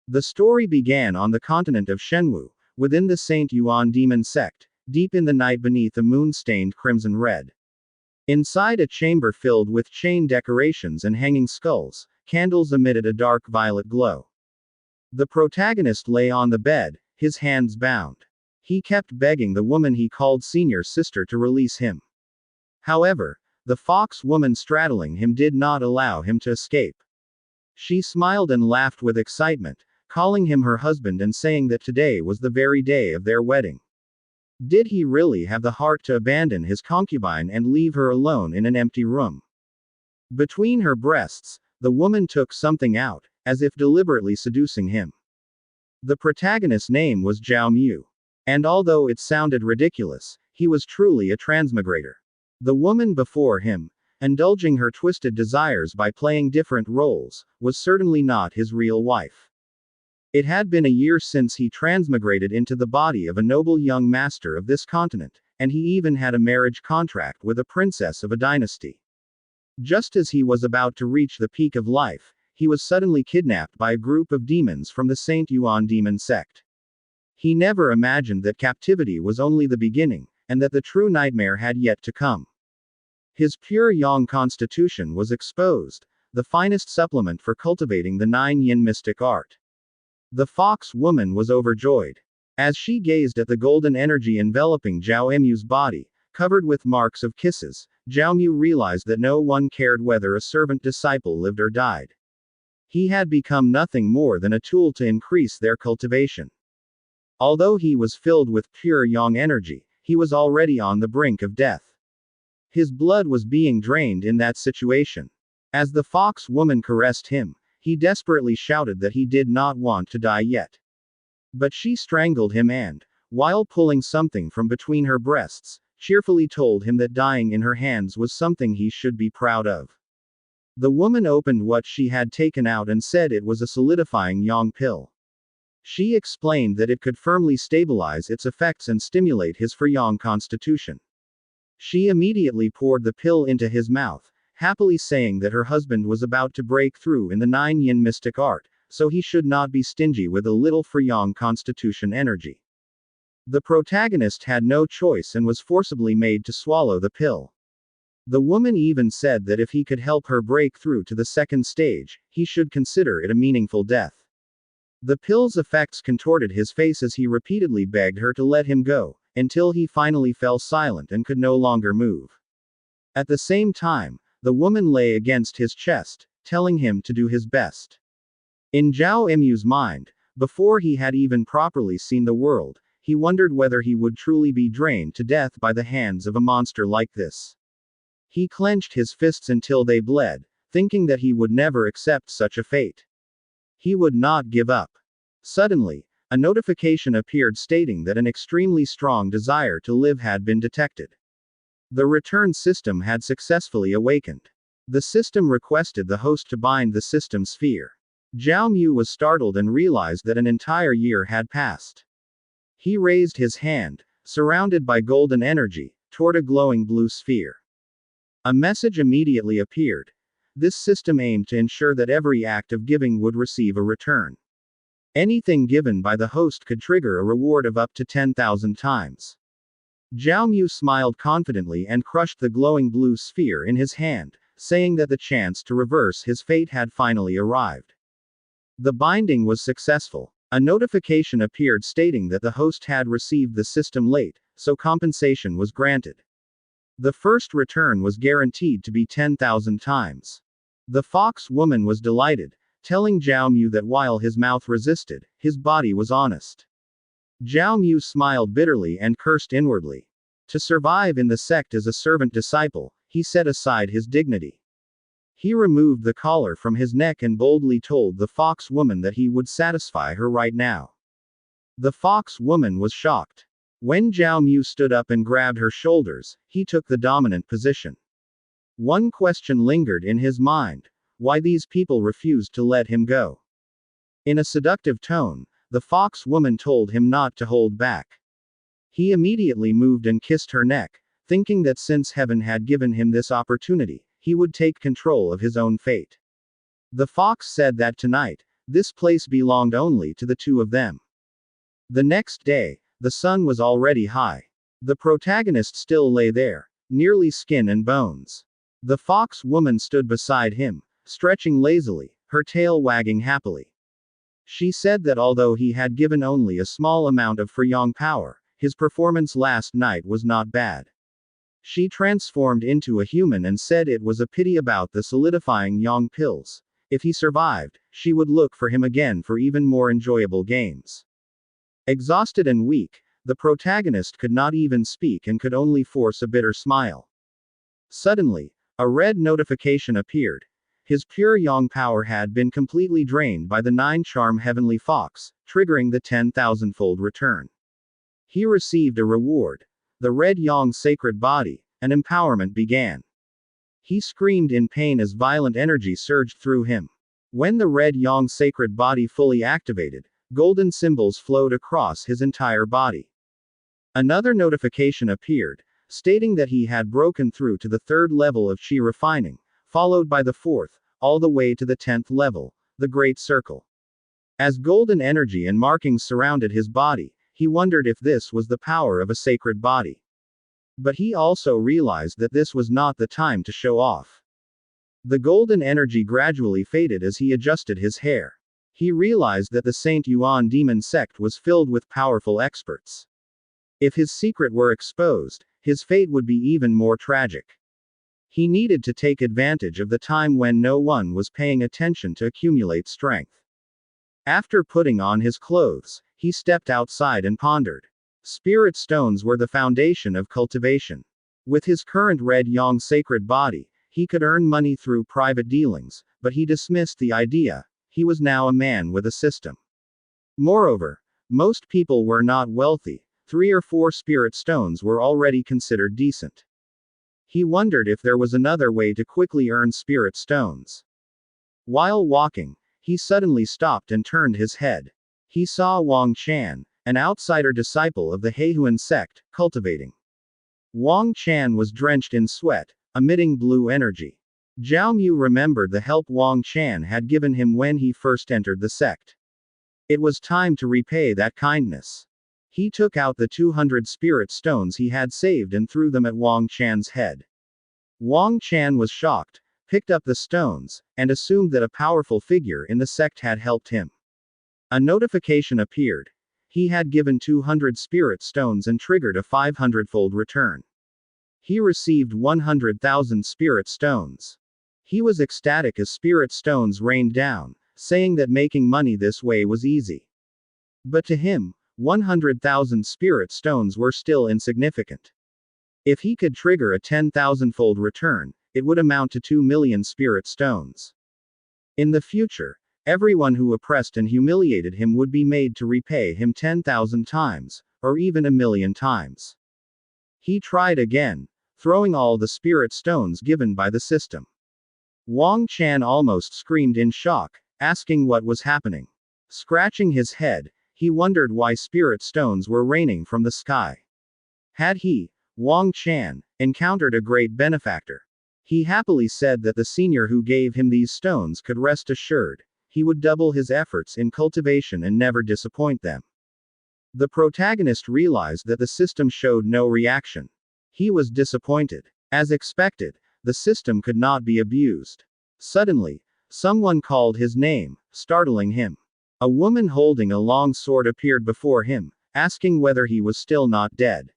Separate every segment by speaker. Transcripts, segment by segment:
Speaker 1: The story began on the continent of Shenwu, within the Saint Yuan Demon Sect, deep in the night beneath a moon-stained crimson red. Inside a chamber filled with chain decorations and hanging skulls, candles emitted a dark violet glow. The protagonist lay on the bed, his hands bound. He kept begging the woman he called senior sister to release him. However, the fox woman straddling him did not allow him to escape. She smiled and laughed with excitement, calling him her husband and saying that today was the very day of their wedding. Did he really have the heart to abandon his concubine and leave her alone in an empty room? Between her breasts, the woman took something out, as if deliberately seducing him. The protagonist's name was Zhao Mu. And although it sounded ridiculous, he was truly a transmigrator. The woman before him, indulging her twisted desires by playing different roles, was certainly not his real wife. It had been a year since he transmigrated into the body of a noble young master of this continent, and he even had a marriage contract with a princess of a dynasty. Just as he was about to reach the peak of life, he was suddenly kidnapped by a group of demons from the Saint Yuan Demon Sect. He never imagined that captivity was only the beginning, and that the true nightmare had yet to come. His pure yang constitution was exposed, the finest supplement for cultivating the 9-yin mystic art. The fox woman was overjoyed. As she gazed at the golden energy enveloping Zhao Mu's body, covered with marks of kisses, Zhao Mu realized that no one cared whether a servant disciple lived or died. He had become nothing more than a tool to increase their cultivation. Although he was filled with pure yang energy, he was already on the brink of death. His blood was being drained in that situation. As the fox woman caressed him, he desperately shouted that he did not want to die yet. But she strangled him and, while pulling something from between her breasts, cheerfully told him that dying in her hands was something he should be proud of. The woman opened what she had taken out and said it was a solidifying yang pill. She explained that it could firmly stabilize its effects and stimulate his yang constitution. She immediately poured the pill into his mouth, happily saying that her husband was about to break through in the 9-yin mystic art, so he should not be stingy with a little yang constitution energy. The protagonist had no choice and was forcibly made to swallow the pill. The woman even said that if he could help her break through to the second stage, he should consider it a meaningful death. The pill's effects contorted his face as he repeatedly begged her to let him go, until he finally fell silent and could no longer move. At the same time, the woman lay against his chest, telling him to do his best. In Zhao Mu's mind, before he had even properly seen the world, he wondered whether he would truly be drained to death by the hands of a monster like this. He clenched his fists until they bled, thinking that he would never accept such a fate. He would not give up. Suddenly, a notification appeared stating that an extremely strong desire to live had been detected. The return system had successfully awakened. The system requested the host to bind the system sphere. Zhao Mu was startled and realized that an entire year had passed. He raised his hand, surrounded by golden energy, toward a glowing blue sphere. A message immediately appeared. This system aimed to ensure that every act of giving would receive a return. Anything given by the host could trigger a reward of up to 10,000 times. Zhao Mu smiled confidently and crushed the glowing blue sphere in his hand, saying that the chance to reverse his fate had finally arrived. The binding was successful. A notification appeared stating that the host had received the system late, so compensation was granted. The first return was guaranteed to be 10,000 times. The fox woman was delighted, telling Zhao Mu that while his mouth resisted, his body was honest. Zhao Mu smiled bitterly and cursed inwardly. To survive in the sect as a servant disciple, he set aside his dignity. He removed the collar from his neck and boldly told the fox woman that he would satisfy her right now. The fox woman was shocked. When Zhao Mu stood up and grabbed her shoulders, he took the dominant position. One question lingered in his mind: why these people refused to let him go. In a seductive tone, the fox woman told him not to hold back. He immediately moved and kissed her neck, thinking that since heaven had given him this opportunity, he would take control of his own fate. The fox said that tonight, This place belonged only to the two of them. The next day, the sun was already high. The protagonist still lay there, nearly skin and bones. The fox woman stood beside him, stretching lazily, her tail wagging happily. She said that although he had given only a small amount of Yang power, his performance last night was not bad. She transformed into a human and said it was a pity about the solidifying Yang pills. If he survived, she would look for him again for even more enjoyable games. Exhausted and weak, the protagonist could not even speak and could only force a bitter smile. Suddenly, a red notification appeared. His pure Yang power had been completely drained by the 9-charm Heavenly Fox, triggering the 10,000-fold return. He received a reward. The red Yang sacred body, and empowerment began. He screamed in pain as violent energy surged through him. When the red Yang sacred body fully activated, golden symbols flowed across his entire body. Another notification appeared, stating that he had broken through to the 3rd level of Qi refining, followed by the 4th, all the way to the 10th level, the Great Circle. As golden energy and markings surrounded his body, he wondered if this was the power of a sacred body. But he also realized that this was not the time to show off. The golden energy gradually faded as he adjusted his hair. He realized that the Saint Yuan Demon Sect was filled with powerful experts. If his secret were exposed, his fate would be even more tragic. He needed to take advantage of the time when no one was paying attention to accumulate strength. After putting on his clothes, he stepped outside and pondered. Spirit stones were the foundation of cultivation. With his current red Yang sacred body, he could earn money through private dealings, but he dismissed the idea. He was now a man with a system. Moreover, most people were not wealthy. 3 or 4 spirit stones were already considered decent. He wondered if there was another way to quickly earn spirit stones. While walking, he suddenly stopped and turned his head. He saw Wang Chan, an outsider disciple of the Heihuan sect, cultivating. Wang Chan was drenched in sweat, emitting blue energy. Zhao Mu remembered the help Wang Chan had given him when he first entered the sect. It was time to repay that kindness. He took out the 200 spirit stones he had saved and threw them at Wang Chan's head. Wang Chan was shocked, picked up the stones, and assumed that a powerful figure in the sect had helped him. A notification appeared. He had given 200 spirit stones and triggered a 500-fold return. He received 100,000 spirit stones. He was ecstatic as spirit stones rained down, saying that making money this way was easy. But to him, 100,000 spirit stones were still insignificant. If he could trigger a 10,000-fold return, it would amount to 2 million spirit stones. In the future, everyone who oppressed and humiliated him would be made to repay him 10,000 times, or even 1,000,000 times. He tried again, throwing all the spirit stones given by the system. Wang Chan almost screamed in shock, asking what was happening. Scratching his head, he wondered why spirit stones were raining from the sky. Had he, Wang Chan, encountered a great benefactor? He happily said that the senior who gave him these stones could rest assured, he would double his efforts in cultivation and never disappoint them. The protagonist realized that the system showed no reaction. He was disappointed. As expected, the system could not be abused. Suddenly, someone called his name, startling him. A woman holding a long sword appeared before him, asking whether he was still not dead.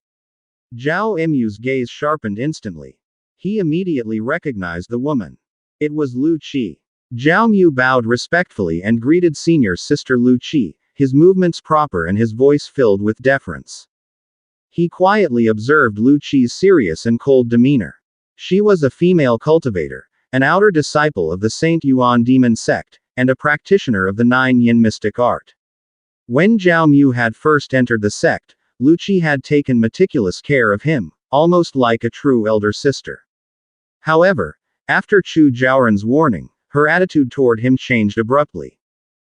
Speaker 1: Zhao Mu's gaze sharpened instantly. He immediately recognized the woman. It was Lu Qi. Zhao Mu bowed respectfully and greeted senior sister Lu Qi, his movements proper and his voice filled with deference. He quietly observed Lu Qi's serious and cold demeanor. She was a female cultivator, an outer disciple of the Saint Yuan Demon Sect, and a practitioner of the 9 yin mystic art. When Zhao Mu had first entered the sect, Lu Qi had taken meticulous care of him, almost like a true elder sister. However, after Chu Zhaoran's warning, her attitude toward him changed abruptly.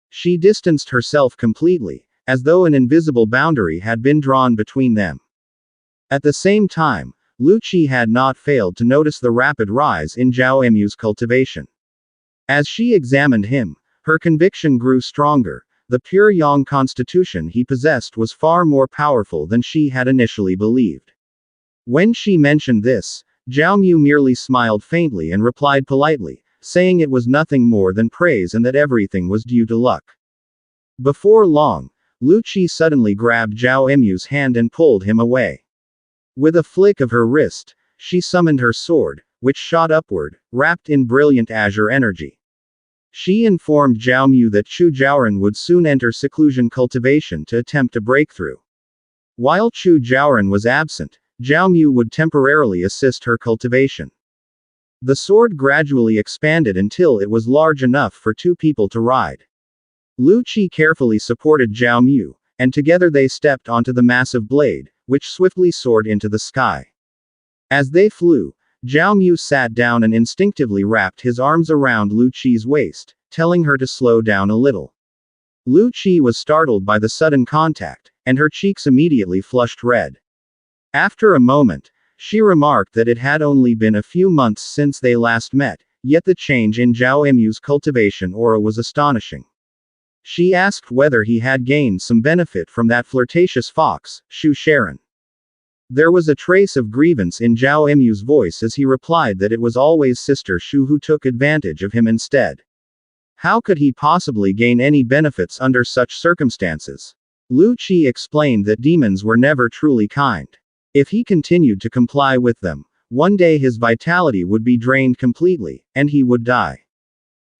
Speaker 1: She distanced herself completely, as though an invisible boundary had been drawn between them. At the same time, Lu Qi had not failed to notice the rapid rise in Zhao Mu's cultivation. As she examined him, Her conviction grew stronger. The pure yang constitution he possessed was far more powerful than she had initially believed. When she mentioned this, Zhao Mu merely smiled faintly and replied politely, saying it was nothing more than praise and that everything was due to luck. Before long, Lu Qi suddenly grabbed Zhao Mu's hand and pulled him away. With a flick of her wrist, she summoned her sword, which shot upward, wrapped in brilliant azure energy. She informed Zhao Mu that Chu Jiaoren would soon enter seclusion cultivation to attempt a breakthrough. While Chu Jiaoren was absent, Zhao Mu would temporarily assist her cultivation. The sword gradually expanded until it was large enough for two people to ride. Lu Qi carefully supported Zhao Mu, and together they stepped onto the massive blade, which swiftly soared into the sky. As they flew, Zhao Mu sat down and instinctively wrapped his arms around Lu Qi's waist, telling her to slow down a little. Lu Qi was startled by the sudden contact, and her cheeks immediately flushed red. After a moment, she remarked that it had only been a few months since they last met, yet the change in Zhao Mu's cultivation aura was astonishing. She asked whether he had gained some benefit from that flirtatious fox, Shu Sharon. There was a trace of grievance in Zhao Mu's voice as he replied that it was always Sister Shu who took advantage of him instead. How could he possibly gain any benefits under such circumstances? Lu Qi explained that demons were never truly kind. If he continued to comply with them, one day his vitality would be drained completely, and he would die.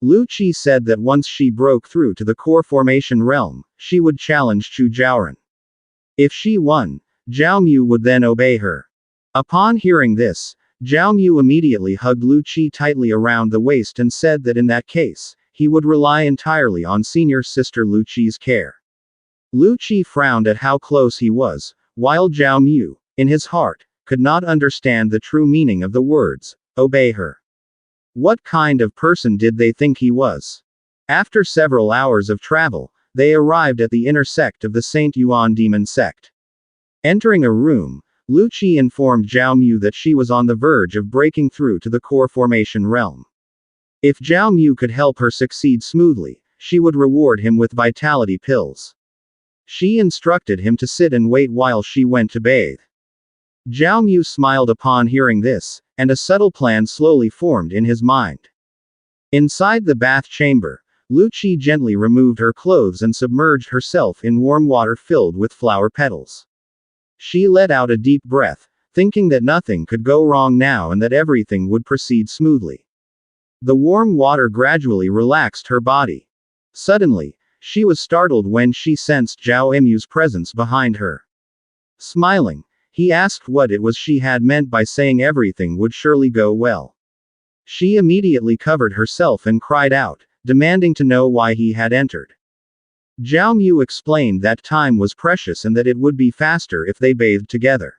Speaker 1: Lu Qi said that once she broke through to the core formation realm, she would challenge Chu Jiaoren. If she won, Zhao Mu would then obey her. Upon hearing this, Zhao Mu immediately hugged Lu Qi tightly around the waist and said that in that case, he would rely entirely on senior sister Lu Qi's care. Lu Qi frowned at how close he was, while Zhao Mu, in his heart, could not understand the true meaning of the words, obey her. What kind of person did they think he was? After several hours of travel, they arrived at the inner sect of the Saint Yuan Demon Sect. Entering a room, Lu Qi informed Zhao Mu that she was on the verge of breaking through to the core formation realm. If Zhao Mu could help her succeed smoothly, she would reward him with vitality pills. She instructed him to sit and wait while she went to bathe. Zhao Mu smiled upon hearing this, and a subtle plan slowly formed in his mind. Inside the bath chamber, Lu Qi gently removed her clothes and submerged herself in warm water filled with flower petals. She let out a deep breath, thinking that nothing could go wrong now and that everything would proceed smoothly. The warm water gradually relaxed her body. Suddenly, she was startled when she sensed Zhao Mu's presence behind her. Smiling, he asked what it was she had meant by saying everything would surely go well. She immediately covered herself and cried out, demanding to know why he had entered. Zhao Mu explained that time was precious and that it would be faster if they bathed together.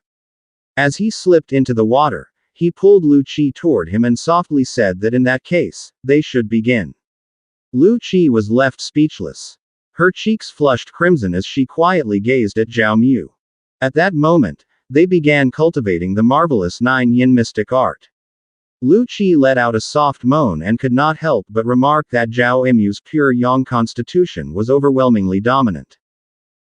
Speaker 1: As he slipped into the water, he pulled Lu Qi toward him and softly said that in that case, they should begin. Lu Qi was left speechless. Her cheeks flushed crimson as she quietly gazed at Zhao Mu. At that moment, they began cultivating the marvelous 9-yin mystic art. Lu Qi let out a soft moan and could not help but remark that Zhao Mu's pure yang constitution was overwhelmingly dominant.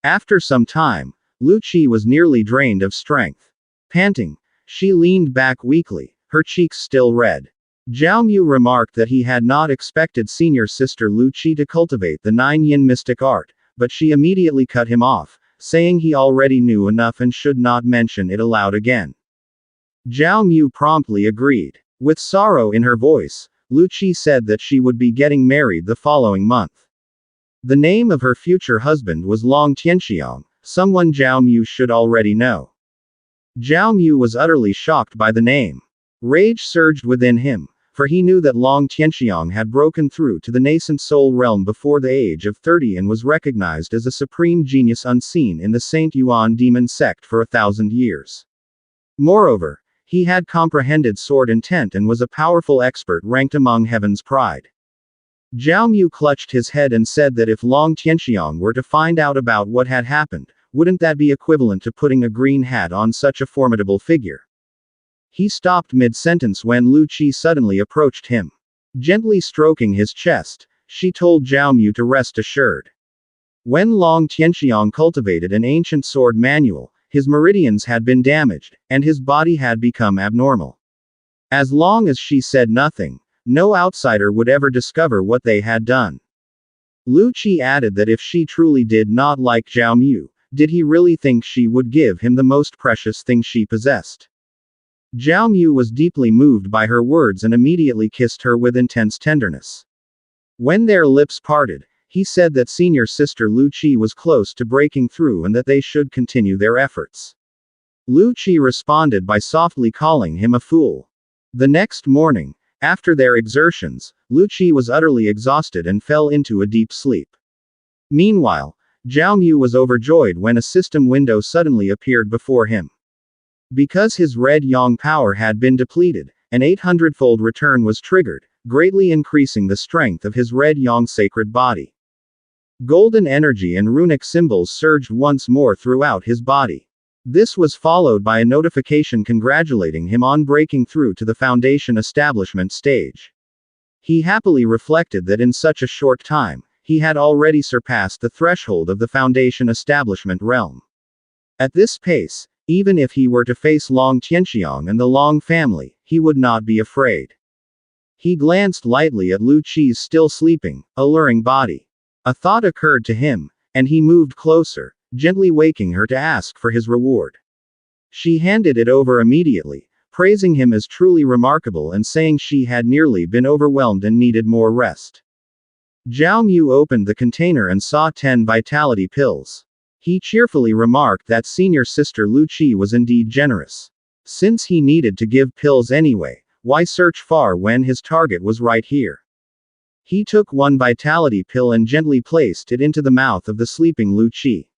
Speaker 1: After some time, Lu Qi was nearly drained of strength. Panting, she leaned back weakly, her cheeks still red. Zhao Mu remarked that he had not expected senior sister Lu Qi to cultivate the 9-yin mystic art, but she immediately cut him off, saying he already knew enough and should not mention it aloud again. Zhao Mu promptly agreed. With sorrow in her voice, Lu Qi said that she would be getting married the following month. The name of her future husband was Long Tianxiang, someone Zhao Mu should already know. Zhao Mu was utterly shocked by the name. Rage surged within him, for he knew that Long Tianxiang had broken through to the nascent soul realm before the age of 30 and was recognized as a supreme genius unseen in the Saint Yuan Demon Sect for 1,000 years. Moreover, he had comprehended sword intent and was a powerful expert ranked among heaven's pride. Zhao Mu clutched his head and said that if Long Tianxiang were to find out about what had happened, wouldn't that be equivalent to putting a green hat on such a formidable figure? He stopped mid-sentence when Lu Qi suddenly approached him. Gently stroking his chest, she told Zhao Mu to rest assured. When Long Tianxiang cultivated an ancient sword manual, his meridians had been damaged, and his body had become abnormal. As long as she said nothing, no outsider would ever discover what they had done. Lu Qi added that if she truly did not like Zhao Mu, did he really think she would give him the most precious thing she possessed? Zhao Mu was deeply moved by her words and immediately kissed her with intense tenderness. When their lips parted, he said that senior sister Lu Qi was close to breaking through and that they should continue their efforts. Lu Qi responded by softly calling him a fool. The next morning, after their exertions, Lu Qi was utterly exhausted and fell into a deep sleep. Meanwhile, Zhao Mu was overjoyed when a system window suddenly appeared before him. Because his red yang power had been depleted, an 800-fold return was triggered, greatly increasing the strength of his red yang sacred body. Golden energy and runic symbols surged once more throughout his body. This was followed by a notification congratulating him on breaking through to the foundation establishment stage. He happily reflected that in such a short time, he had already surpassed the threshold of the foundation establishment realm. At this pace, even if he were to face Long Tianxiang and the Long family, he would not be afraid. He glanced lightly at Lu Qi's still sleeping, alluring body. A thought occurred to him, and he moved closer, gently waking her to ask for his reward. She handed it over immediately, praising him as truly remarkable and saying she had nearly been overwhelmed and needed more rest. Zhao Mu opened the container and saw 10 vitality pills. He cheerfully remarked that senior sister Lu Qi was indeed generous. Since he needed to give pills anyway, why search far when his target was right here? He took one vitality pill and gently placed it into the mouth of the sleeping Lu Qi.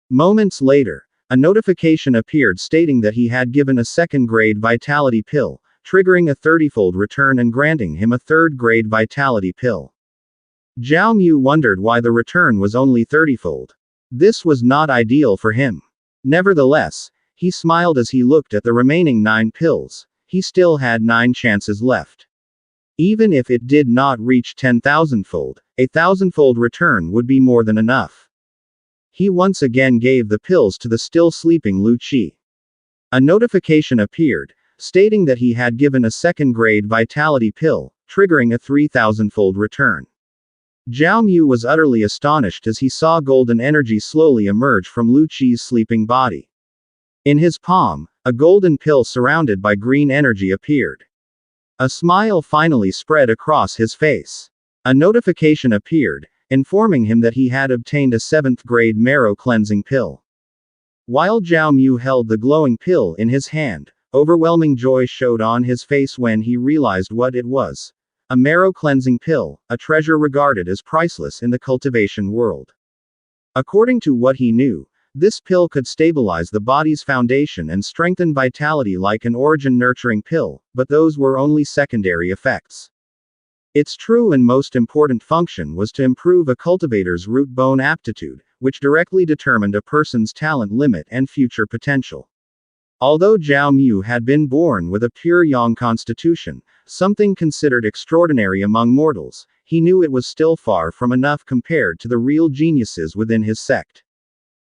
Speaker 1: Moments later, a notification appeared stating that he had given a second-grade vitality pill, triggering a 30-fold return and granting him a third-grade vitality pill. Zhao Mu wondered why the return was only 30-fold. This was not ideal for him. Nevertheless, he smiled as he looked at the remaining 9 pills. He still had 9 chances left. Even if it did not reach 10,000-fold, a 1,000-fold return would be more than enough. He once again gave the pills to the still sleeping Lu Qi. A notification appeared, stating that he had given a second-grade vitality pill, triggering a 3,000-fold return. Zhao Mu was utterly astonished as he saw golden energy slowly emerge from Lu Qi's sleeping body. In his palm, a golden pill surrounded by green energy appeared. A smile finally spread across his face. A notification appeared, informing him that he had obtained a 7th-grade marrow cleansing pill. While Zhao Mu held the glowing pill in his hand, overwhelming joy showed on his face when he realized what it was. A marrow cleansing pill, a treasure regarded as priceless in the cultivation world. According to what he knew, this pill could stabilize the body's foundation and strengthen vitality like an origin-nurturing pill, but those were only secondary effects. Its true and most important function was to improve a cultivator's root bone aptitude, which directly determined a person's talent limit and future potential. Although Zhao Mu had been born with a pure yang constitution, something considered extraordinary among mortals, he knew it was still far from enough compared to the real geniuses within his sect.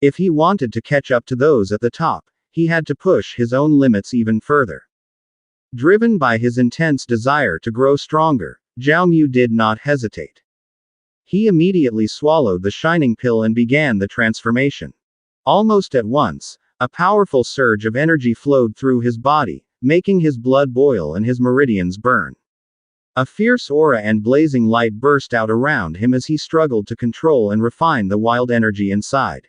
Speaker 1: If he wanted to catch up to those at the top, he had to push his own limits even further. Driven by his intense desire to grow stronger, Zhao Mu did not hesitate. He immediately swallowed the shining pill and began the transformation. Almost at once, a powerful surge of energy flowed through his body, making his blood boil and his meridians burn. A fierce aura and blazing light burst out around him as he struggled to control and refine the wild energy inside.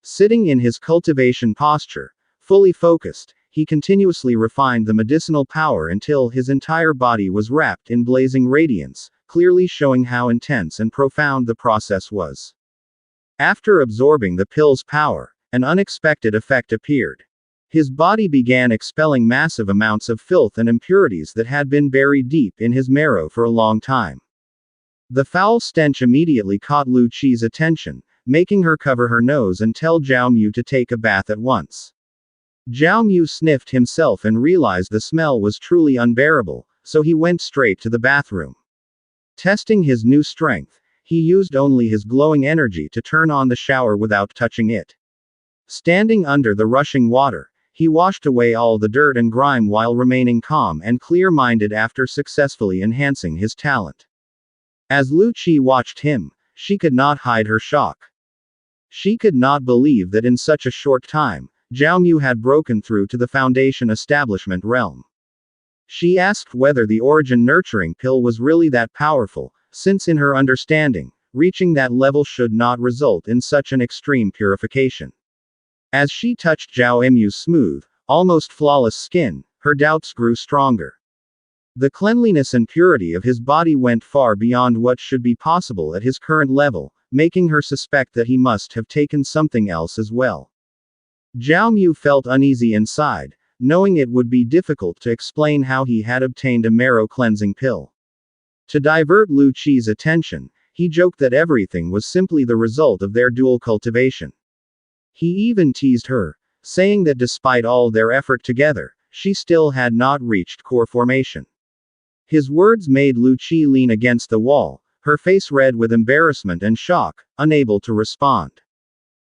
Speaker 1: Sitting in his cultivation posture, fully focused, he continuously refined the medicinal power until his entire body was wrapped in blazing radiance, clearly showing how intense and profound the process was. After absorbing the pill's power, an unexpected effect appeared. His body began expelling massive amounts of filth and impurities that had been buried deep in his marrow for a long time. The foul stench immediately caught Lu Qi's attention, making her cover her nose and tell Zhao Mu to take a bath at once. Zhao Mu sniffed himself and realized the smell was truly unbearable, so he went straight to the bathroom. Testing his new strength, he used only his glowing energy to turn on the shower without touching it. Standing under the rushing water, he washed away all the dirt and grime while remaining calm and clear-minded after successfully enhancing his talent. As Lu Qi watched him, she could not hide her shock. She could not believe that in such a short time, Zhao Mu had broken through to the Foundation establishment realm. She asked whether the origin nurturing pill was really that powerful, since in her understanding, reaching that level should not result in such an extreme purification. As she touched Zhao Mu's smooth, almost flawless skin, her doubts grew stronger. The cleanliness and purity of his body went far beyond what should be possible at his current level, making her suspect that he must have taken something else as well. Zhao Mu felt uneasy inside, knowing it would be difficult to explain how he had obtained a marrow cleansing pill. To divert Lu Qi's attention, he joked that everything was simply the result of their dual cultivation. He even teased her, saying that despite all their effort together, she still had not reached core formation. His words made Lu Qi lean against the wall, her face red with embarrassment and shock, unable to respond.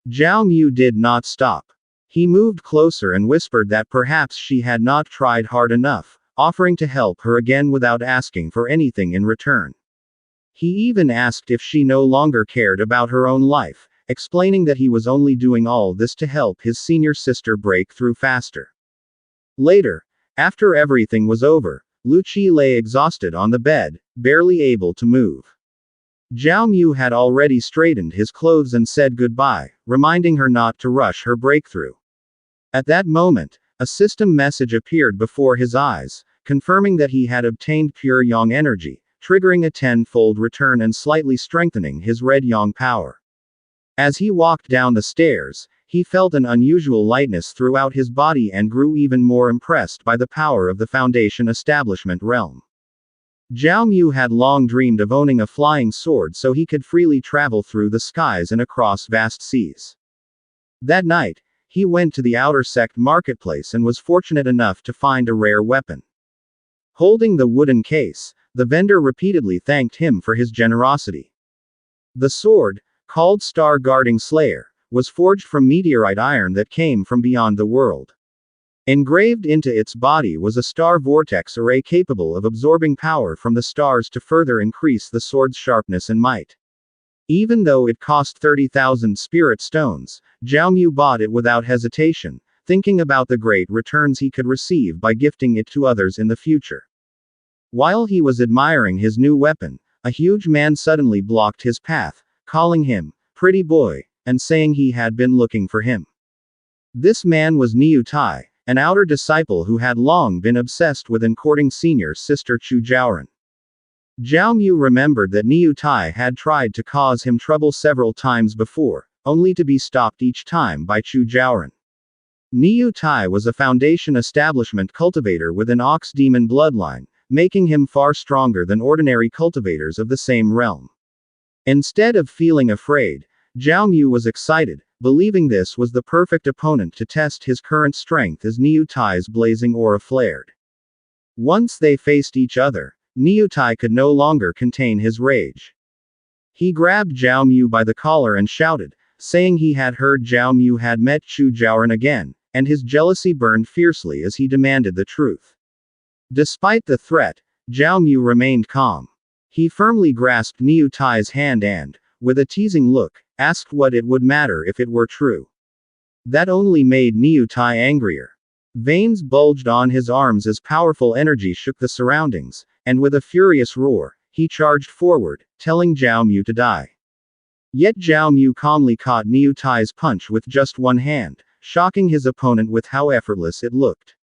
Speaker 1: Zhao Mu did not stop. He moved closer and whispered that perhaps she had not tried hard enough, offering to help her again without asking for anything in return. He even asked if she no longer cared about her own life, explaining that he was only doing all this to help his senior sister break through faster. Later, after everything was over, Lu Qi lay exhausted on the bed, barely able to move. Zhao Mu had already straightened his clothes and said goodbye, reminding her not to rush her breakthrough. At that moment, a system message appeared before his eyes, confirming that he had obtained pure yang energy, triggering a tenfold return and slightly strengthening his red yang power. As he walked down the stairs, he felt an unusual lightness throughout his body and grew even more impressed by the power of the Foundation establishment realm. Zhao Mu had long dreamed of owning a flying sword so he could freely travel through the skies and across vast seas. That night, he went to the outer sect marketplace and was fortunate enough to find a rare weapon. Holding the wooden case, the vendor repeatedly thanked him for his generosity. The sword, called Star Guarding Slayer, was forged from meteorite iron that came from beyond the world. Engraved into its body was a star vortex array capable of absorbing power from the stars to further increase the sword's sharpness and might. Even though it cost 30,000 spirit stones, Zhao Mu bought it without hesitation, thinking about the great returns he could receive by gifting it to others in the future. While he was admiring his new weapon, a huge man suddenly blocked his path, calling him, "Pretty boy," and saying he had been looking for him. This man was Niu Tai, an outer disciple who had long been obsessed with and courting senior sister Chu Jiaoran. Zhao Mu remembered that Niu Tai had tried to cause him trouble several times before, only to be stopped each time by Chu Jiaoran. Niu Tai was a Foundation establishment cultivator with an ox demon bloodline, making him far stronger than ordinary cultivators of the same realm. Instead of feeling afraid, Zhao Mu was excited, believing this was the perfect opponent to test his current strength as Niu Tai's blazing aura flared. Once they faced each other, Niu Tai could no longer contain his rage. He grabbed Zhao Mu by the collar and shouted, saying he had heard Zhao Mu had met Chu Jiaoran again, and his jealousy burned fiercely as he demanded the truth. Despite the threat, Zhao Mu remained calm. He firmly grasped Niu Tai's hand and, with a teasing look, asked what it would matter if it were true. That only made Niu Tai angrier. Veins bulged on his arms as powerful energy shook the surroundings, and with a furious roar, he charged forward, telling Zhao Mu to die. Yet Zhao Mu calmly caught Niu Tai's punch with just one hand, shocking his opponent with how effortless it looked.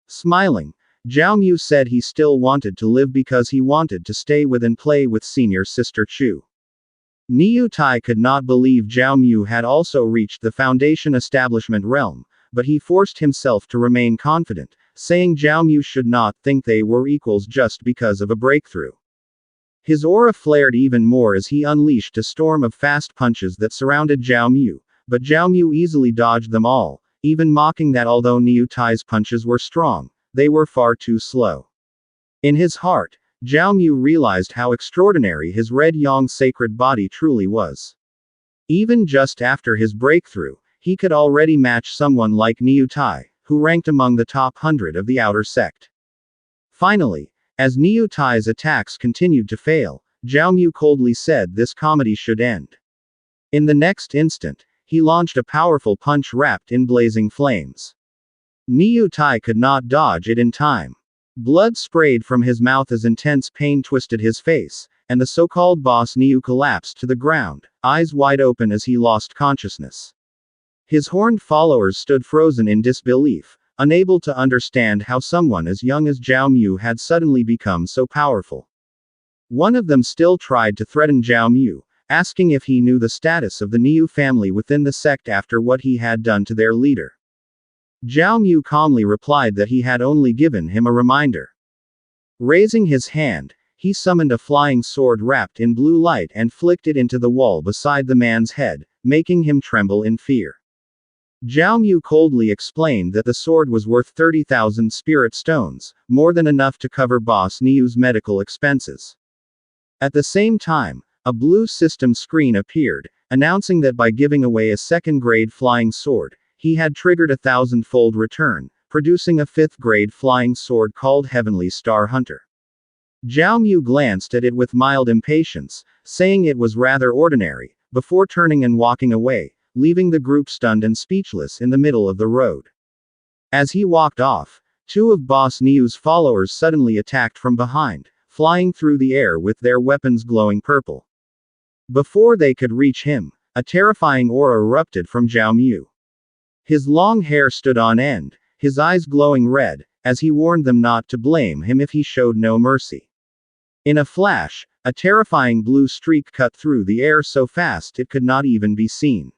Speaker 1: Smiling, Zhao Mu said he still wanted to live because he wanted to stay with and play with senior sister Chu. Niu Tai could not believe Zhao Mu had also reached the Foundation establishment realm, but he forced himself to remain confident, saying Zhao Mu should not think they were equals just because of a breakthrough. His aura flared even more as he unleashed a storm of fast punches that surrounded Zhao Mu, but Zhao Mu easily dodged them all, even mocking that although Niu Tai's punches were strong, they were far too slow. In his heart, Zhao Mu realized how extraordinary his red yang sacred body truly was. Even just after his breakthrough, he could already match someone like Niu Tai, who ranked among the top 100 of the outer sect. Finally, as Niu Tai's attacks continued to fail, Zhao Mu coldly said this comedy should end. In the next instant, he launched a powerful punch wrapped in blazing flames. Niu Tai could not dodge it in time. Blood sprayed from his mouth as intense pain twisted his face, and the so-called boss Niu collapsed to the ground, eyes wide open as he lost consciousness. His horned followers stood frozen in disbelief, unable to understand how someone as young as Zhao Mu had suddenly become so powerful. One of them still tried to threaten Zhao Mu, asking if he knew the status of the Niu family within the sect after what he had done to their leader. Zhao Mu calmly replied that he had only given him a reminder. Raising his hand, he summoned a flying sword wrapped in blue light and flicked it into the wall beside the man's head, making him tremble in fear. Zhao Mu coldly explained that the sword was worth 30,000 spirit stones, more than enough to cover Boss Niu's medical expenses. At the same time, a blue system screen appeared, announcing that by giving away a second-grade flying sword, he had triggered a 1000-fold return, producing a 5th-grade flying sword called Heavenly Star Hunter. Zhao Mu glanced at it with mild impatience, saying it was rather ordinary, before turning and walking away, leaving the group stunned and speechless in the middle of the road. As he walked off, two of Boss Niu's followers suddenly attacked from behind, flying through the air with their weapons glowing purple. Before they could reach him, a terrifying aura erupted from Zhao Mu. His long hair stood on end, his eyes glowing red, as he warned them not to blame him if he showed no mercy. In a flash, a terrifying blue streak cut through the air so fast it could not even be seen.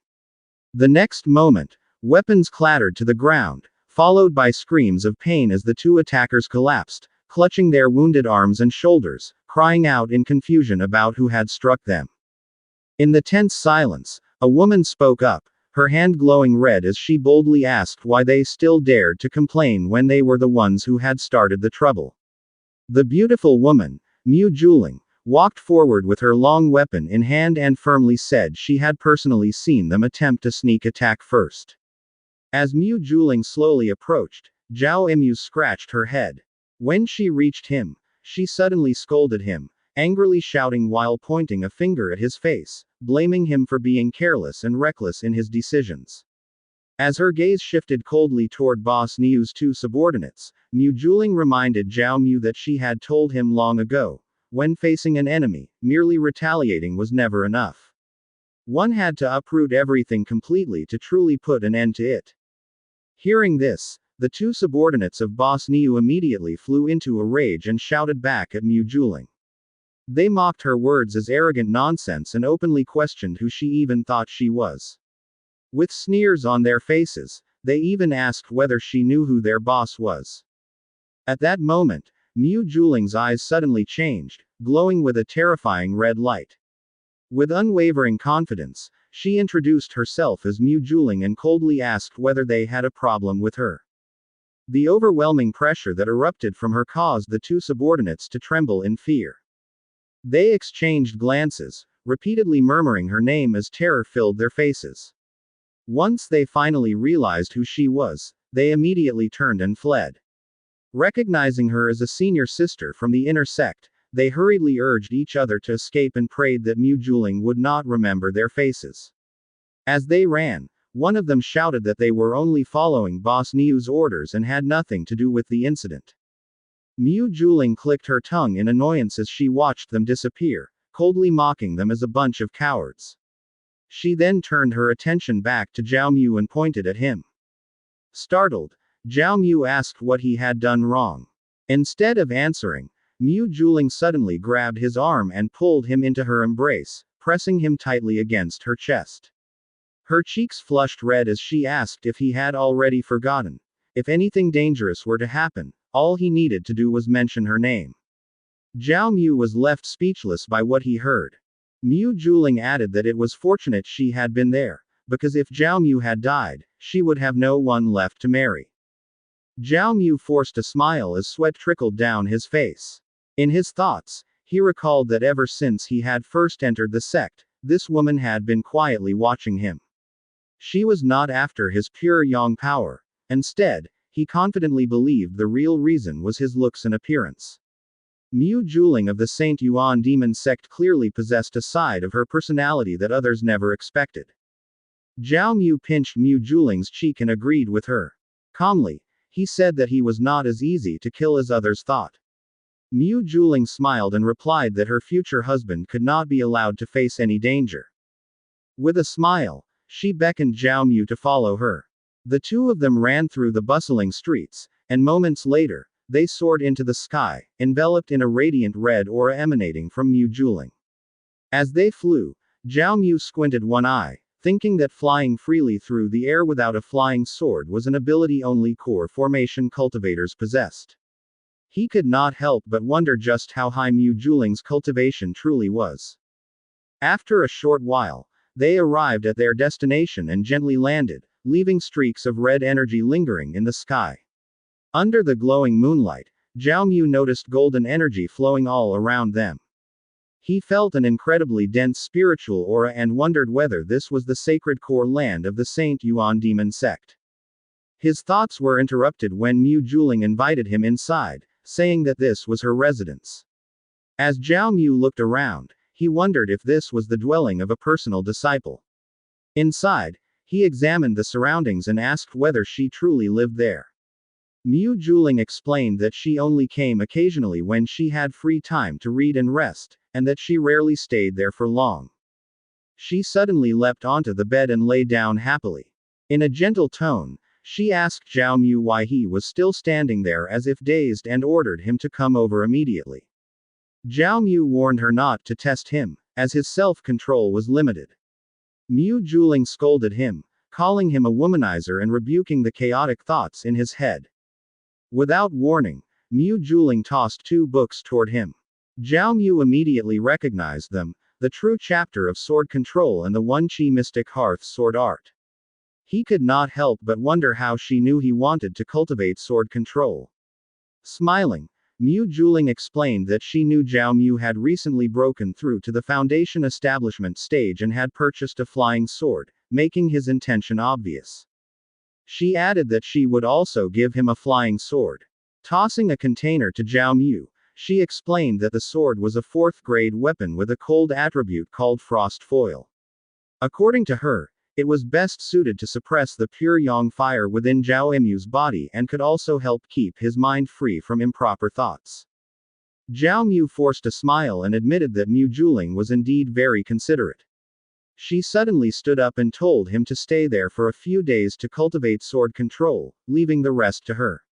Speaker 1: The next moment, weapons clattered to the ground, followed by screams of pain as the two attackers collapsed, clutching their wounded arms and shoulders, crying out in confusion about who had struck them. In the tense silence, a woman spoke up, her hand glowing red as she boldly asked why they still dared to complain when they were the ones who had started the trouble. The beautiful woman, Mu Juling, walked forward with her long weapon in hand and firmly said she had personally seen them attempt a sneak attack first. As Mu Juling slowly approached, Zhao Mu scratched her head. When she reached him, she suddenly scolded him, angrily shouting while pointing a finger at his face, blaming him for being careless and reckless in his decisions. As her gaze shifted coldly toward Boss Niu's two subordinates, Mu Juling reminded Zhao Mu that she had told him long ago, when facing an enemy, merely retaliating was never enough. One had to uproot everything completely to truly put an end to it. Hearing this, the two subordinates of Boss Niu immediately flew into a rage and shouted back at Mu Juling. They mocked her words as arrogant nonsense and openly questioned who she even thought she was. With sneers on their faces, they even asked whether she knew who their boss was. At that moment, Mu Juling's eyes suddenly changed, glowing with a terrifying red light. With unwavering confidence, she introduced herself as Mu Juling and coldly asked whether they had a problem with her. The overwhelming pressure that erupted from her caused the two subordinates to tremble in fear. They exchanged glances, repeatedly murmuring her name as terror filled their faces. Once they finally realized who she was, they immediately turned and fled. Recognizing her as a senior sister from the inner sect, they hurriedly urged each other to escape and prayed that Mu Juling would not remember their faces. As they ran, one of them shouted that they were only following Boss Niu's orders and had nothing to do with the incident. Mu Juling clicked her tongue in annoyance as she watched them disappear, coldly mocking them as a bunch of cowards. She then turned her attention back to Zhao Mu and pointed at him. Startled, Zhao Mu asked what he had done wrong. Instead of answering, Mu Juling suddenly grabbed his arm and pulled him into her embrace, pressing him tightly against her chest. Her cheeks flushed red as she asked if he had already forgotten. If anything dangerous were to happen, all he needed to do was mention her name. Zhao Mu was left speechless by what he heard. Mu Juling added that it was fortunate she had been there, because if Zhao Mu had died, she would have no one left to marry. Zhao Mu forced a smile as sweat trickled down his face. In his thoughts, he recalled that ever since he had first entered the sect, this woman had been quietly watching him. She was not after his pure yang power. Instead, he confidently believed the real reason was his looks and appearance. Mu Juling of the Saint Yuan Demon Sect clearly possessed a side of her personality that others never expected. Zhao Mu pinched Mu Juling's cheek and agreed with her. Calmly, he said that he was not as easy to kill as others thought. Mu Juling smiled and replied that her future husband could not be allowed to face any danger. With a smile, she beckoned Zhao Mu to follow her. The two of them ran through the bustling streets, and moments later, they soared into the sky, enveloped in a radiant red aura emanating from Mu Juling. As they flew, Zhao Mu squinted one eye, thinking that flying freely through the air without a flying sword was an ability only core formation cultivators possessed. He could not help but wonder just how high Mu Juling's cultivation truly was. After a short while, they arrived at their destination and gently landed, leaving streaks of red energy lingering in the sky. Under the glowing moonlight, Zhao Mu noticed golden energy flowing all around them. He felt an incredibly dense spiritual aura and wondered whether this was the sacred core land of the Saint Yuan Demon Sect. His thoughts were interrupted when Mu Juling invited him inside, saying that this was her residence. As Zhao Mu looked around, he wondered if this was the dwelling of a personal disciple. Inside, he examined the surroundings and asked whether she truly lived there. Mu Juling explained that she only came occasionally when she had free time to read and rest, and that she rarely stayed there for long. She suddenly leapt onto the bed and lay down happily. In a gentle tone, she asked Zhao Mu why he was still standing there as if dazed and ordered him to come over immediately. Zhao Mu warned her not to test him, as his self-control was limited. Mu Juling scolded him, calling him a womanizer and rebuking the chaotic thoughts in his head. Without warning, Mu Juling tossed two books toward him. Zhao Mu immediately recognized them, the true chapter of sword control and the One Qi Mystic Hearth sword art. He could not help but wonder how she knew he wanted to cultivate sword control. Smiling, Mu Juling explained that she knew Zhao Mu had recently broken through to the foundation establishment stage and had purchased a flying sword, making his intention obvious. She added that she would also give him a flying sword. Tossing a container to Zhao Mu, she explained that the sword was a 4th-grade weapon with a cold attribute called Frost Foil. According to her, it was best suited to suppress the pure yang fire within Zhao Mu's body and could also help keep his mind free from improper thoughts. Zhao Mu forced a smile and admitted that Mu Juling was indeed very considerate. She suddenly stood up and told him to stay there for a few days to cultivate sword control, leaving the rest to her.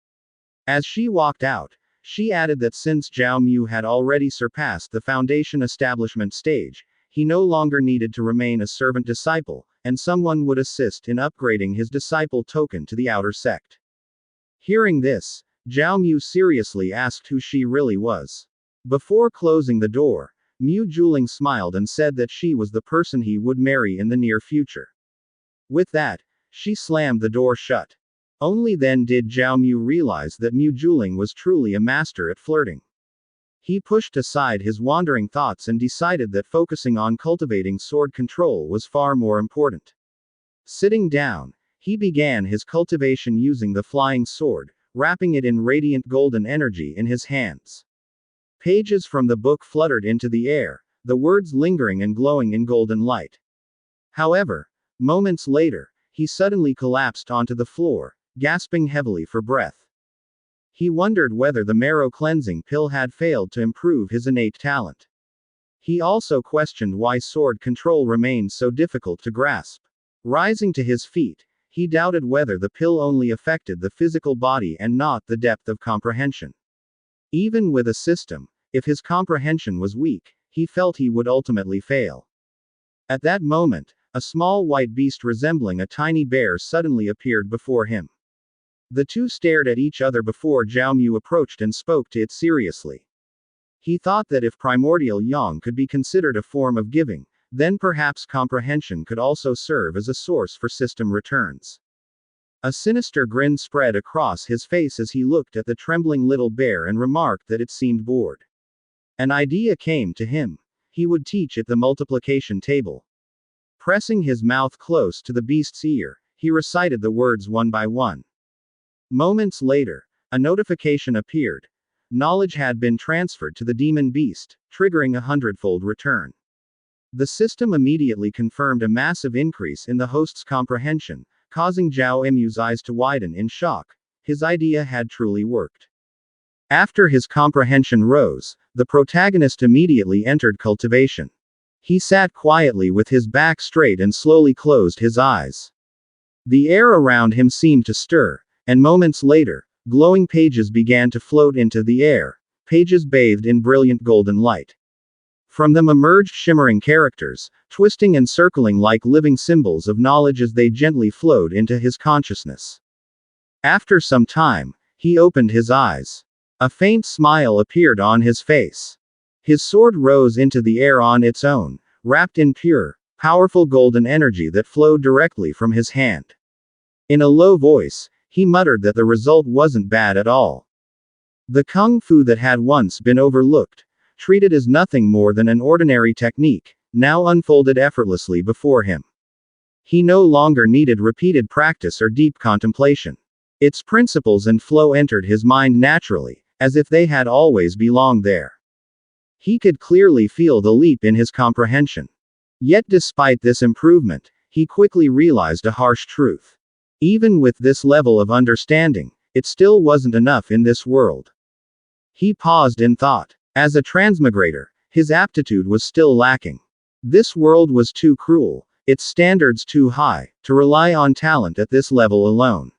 Speaker 1: As she walked out, she added that since Zhao Mu had already surpassed the foundation establishment stage, he no longer needed to remain a servant disciple, and someone would assist in upgrading his disciple token to the outer sect. Hearing this, Zhao Mu seriously asked who she really was. Before closing the door, Mu Juling smiled and said that she was the person he would marry in the near future. With that, she slammed the door shut. Only then did Zhao Mu realize that Mu Juling was truly a master at flirting. He pushed aside his wandering thoughts and decided that focusing on cultivating sword control was far more important. Sitting down, he began his cultivation using the flying sword, wrapping it in radiant golden energy in his hands. Pages from the book fluttered into the air, the words lingering and glowing in golden light. However, moments later, he suddenly collapsed onto the floor, gasping heavily for breath. He wondered whether the marrow cleansing pill had failed to improve his innate talent. He also questioned why sword control remained so difficult to grasp. Rising to his feet, he doubted whether the pill only affected the physical body and not the depth of comprehension. Even with a system, if his comprehension was weak, he felt he would ultimately fail. At that moment, a small white beast resembling a tiny bear suddenly appeared before him. The two stared at each other before Zhao Mu approached and spoke to it seriously. He thought that if primordial yang could be considered a form of giving, then perhaps comprehension could also serve as a source for system returns. A sinister grin spread across his face as he looked at the trembling little bear and remarked that it seemed bored. An idea came to him. He would teach it the multiplication table. Pressing his mouth close to the beast's ear, he recited the words one by one. Moments later, a notification appeared. Knowledge had been transferred to the demon beast, triggering a 100-fold return. The system immediately confirmed a massive increase in the host's comprehension, causing Zhao Mu's eyes to widen in shock. His idea had truly worked. After his comprehension rose, the protagonist immediately entered cultivation. He sat quietly with his back straight and slowly closed his eyes. The air around him seemed to stir, and moments later, glowing pages began to float into the air, pages bathed in brilliant golden light. From them emerged shimmering characters, twisting and circling like living symbols of knowledge as they gently flowed into his consciousness. After some time, he opened his eyes. A faint smile appeared on his face. His sword rose into the air on its own, wrapped in pure, powerful golden energy that flowed directly from his hand. In a low voice, he muttered that the result wasn't bad at all. The kung fu that had once been overlooked, treated as nothing more than an ordinary technique, now unfolded effortlessly before him. He no longer needed repeated practice or deep contemplation. Its principles and flow entered his mind naturally, as if they had always belonged there. He could clearly feel the leap in his comprehension. Yet despite this improvement, he quickly realized a harsh truth. Even with this level of understanding, it still wasn't enough in this world. He paused in thought. As a transmigrator, his aptitude was still lacking. This world was too cruel, its standards too high, to rely on talent at this level alone.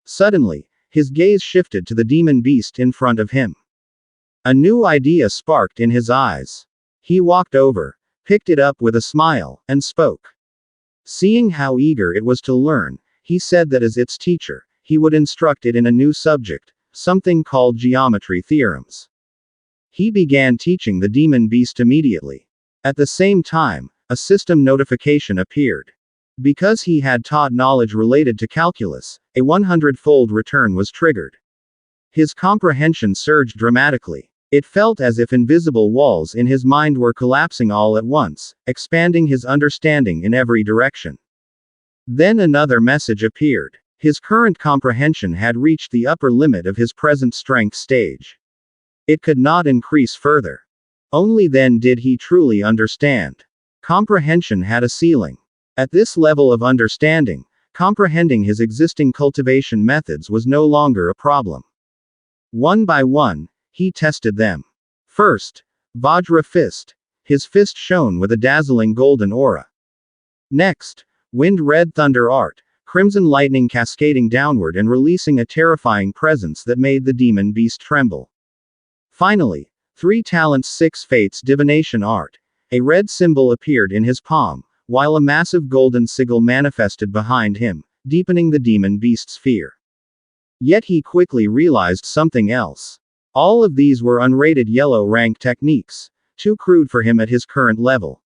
Speaker 1: Suddenly, his gaze shifted to the demon beast in front of him. A new idea sparked in his eyes. He walked over, picked it up with a smile, and spoke. Seeing how eager it was to learn, he said that as its teacher, he would instruct it in a new subject, something called geometry theorems. He began teaching the demon beast immediately. At the same time, a system notification appeared. Because he had taught knowledge related to calculus, a 100-fold return was triggered. His comprehension surged dramatically. It felt as if invisible walls in his mind were collapsing all at once, expanding his understanding in every direction. Then another message appeared. His current comprehension had reached the upper limit of his present strength stage. It could not increase further. Only then did he truly understand. Comprehension had a ceiling. At this level of understanding, comprehending his existing cultivation methods was no longer a problem. One by one, he tested them. First, Vajra Fist. His fist shone with a dazzling golden aura. Next, Wind Red Thunder Art, crimson lightning cascading downward and releasing a terrifying presence that made the demon beast tremble. Finally, 3 Talents 6 Fates Divination Art. A red symbol appeared in his palm, while a massive golden sigil manifested behind him, deepening the demon beast's fear. Yet he quickly realized something else. All of these were unrated yellow rank techniques, too crude for him at his current level.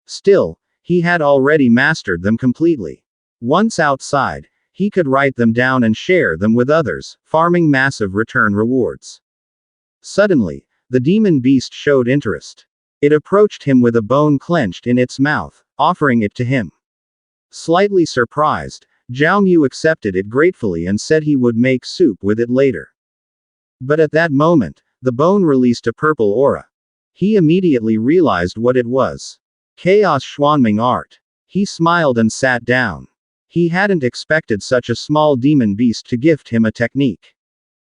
Speaker 1: Still, he had already mastered them completely. Once outside, he could write them down and share them with others, farming massive return rewards. Suddenly, the demon beast showed interest. It approached him with a bone clenched in its mouth, offering it to him. Slightly surprised, Zhao Mu accepted it gratefully and said he would make soup with it later. But at that moment, the bone released a purple aura. He immediately realized what it was. Chaos Xuanming Art. He smiled and sat down. He hadn't expected such a small demon beast to gift him a technique.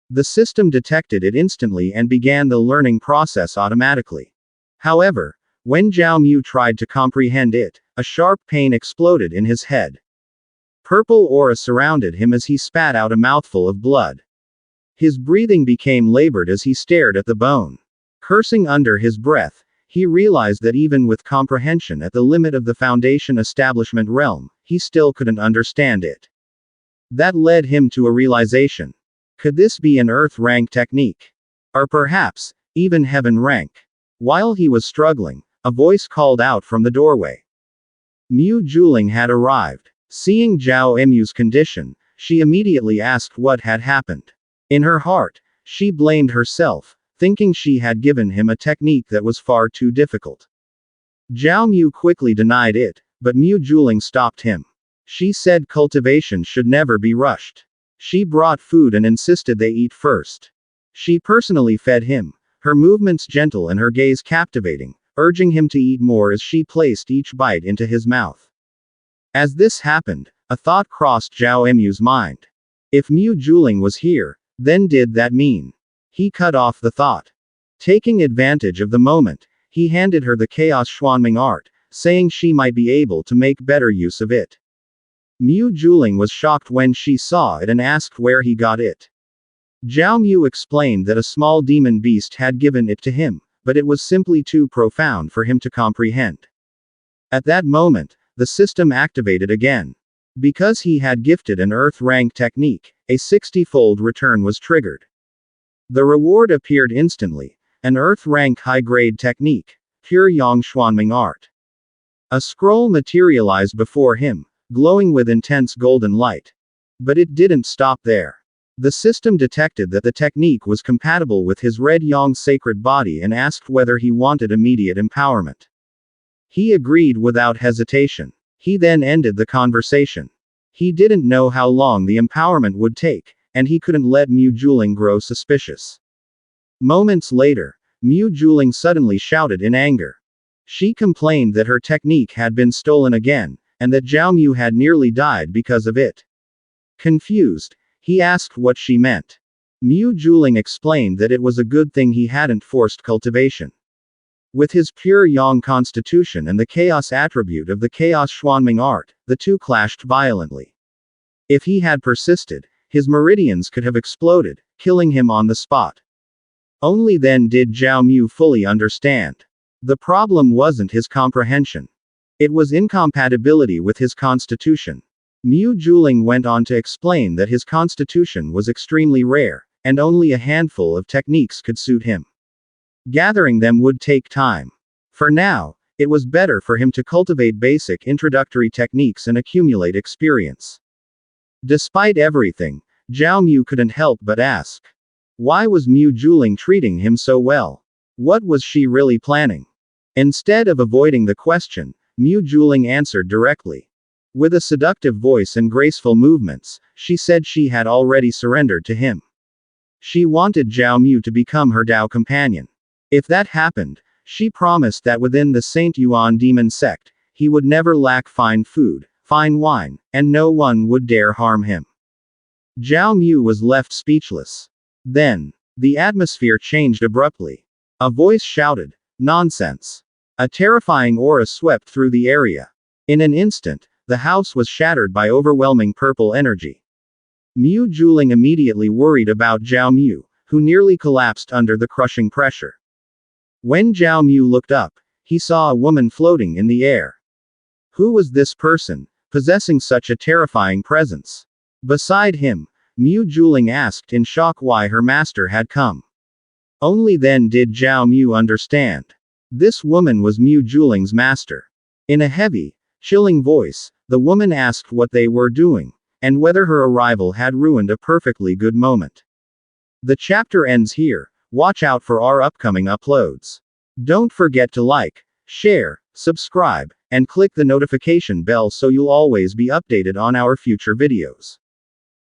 Speaker 1: The system detected it instantly and began the learning process automatically. However, when Zhao Mu tried to comprehend it, a sharp pain exploded in his head. Purple aura surrounded him as he spat out a mouthful of blood. His breathing became labored as he stared at the bone. Cursing under his breath, he realized that even with comprehension at the limit of the Foundation Establishment realm, he still couldn't understand it. That led him to a realization. Could this be an Earth rank technique? Or perhaps, even Heaven rank? While he was struggling, a voice called out from the doorway. Mu Juling had arrived. Seeing Zhao Mu's condition, she immediately asked what had happened. In her heart, she blamed herself, thinking she had given him a technique that was far too difficult. Zhao Mu quickly denied it, but Mu Juling stopped him. She said cultivation should never be rushed. She brought food and insisted they eat first. She personally fed him, her movements gentle and her gaze captivating, urging him to eat more as she placed each bite into his mouth. As this happened, a thought crossed Zhao Mu's mind. If Mu Juling was here, then did that mean? He cut off the thought. Taking advantage of the moment, he handed her the chaos Xuanming art, saying she might be able to make better use of it. Mu Juling was shocked when she saw it and asked where he got it. Zhao Mu explained that a small demon beast had given it to him, but it was simply too profound for him to comprehend. At that moment, the system activated again. Because he had gifted an Earth rank technique, a 60-fold return was triggered. The reward appeared instantly, an Earth rank high-grade technique, pure Yang Xuanming art. A scroll materialized before him, glowing with intense golden light. But it didn't stop there. The system detected that the technique was compatible with his red Yang sacred body and asked whether he wanted immediate empowerment. He agreed without hesitation. He then ended the conversation. He didn't know how long the empowerment would take, and he couldn't let Mu Juling grow suspicious. Moments later, Mu Juling suddenly shouted in anger. She complained that her technique had been stolen again, and that Zhao Mu had nearly died because of it. Confused, he asked what she meant. Mu Juling explained that it was a good thing he hadn't forced cultivation. With his pure Yang constitution and the chaos attribute of the chaos Xuanming art, the two clashed violently. If he had persisted, his meridians could have exploded, killing him on the spot. Only then did Zhao Mu fully understand. The problem wasn't his comprehension. It was incompatibility with his constitution. Mu Juling went on to explain that his constitution was extremely rare, and only a handful of techniques could suit him. Gathering them would take time. For now, it was better for him to cultivate basic introductory techniques and accumulate experience. Despite everything, Zhao Mu couldn't help but ask. Why was Mu Juling treating him so well? What was she really planning? Instead of avoiding the question, Mu Juling answered directly. With a seductive voice and graceful movements, she said she had already surrendered to him. She wanted Zhao Mu to become her Dao companion. If that happened, she promised that within the Saint Yuan Demon Sect, he would never lack fine food, fine wine, and no one would dare harm him. Zhao Mu was left speechless. Then, the atmosphere changed abruptly. A voice shouted, "Nonsense!" A terrifying aura swept through the area. In an instant, the house was shattered by overwhelming purple energy. Mu Juling immediately worried about Zhao Mu, who nearly collapsed under the crushing pressure. When Zhao Mu looked up, he saw a woman floating in the air. Who was this person, possessing such a terrifying presence? Beside him, Mu Juling asked in shock why her master had come. Only then did Zhao Mu understand. This woman was Mu Juling's master. In a heavy, chilling voice, the woman asked what they were doing, and whether her arrival had ruined a perfectly good moment. The chapter ends here. Watch out for our upcoming uploads. Don't forget to like, share, subscribe, and click the notification bell so you'll always be updated on our future videos.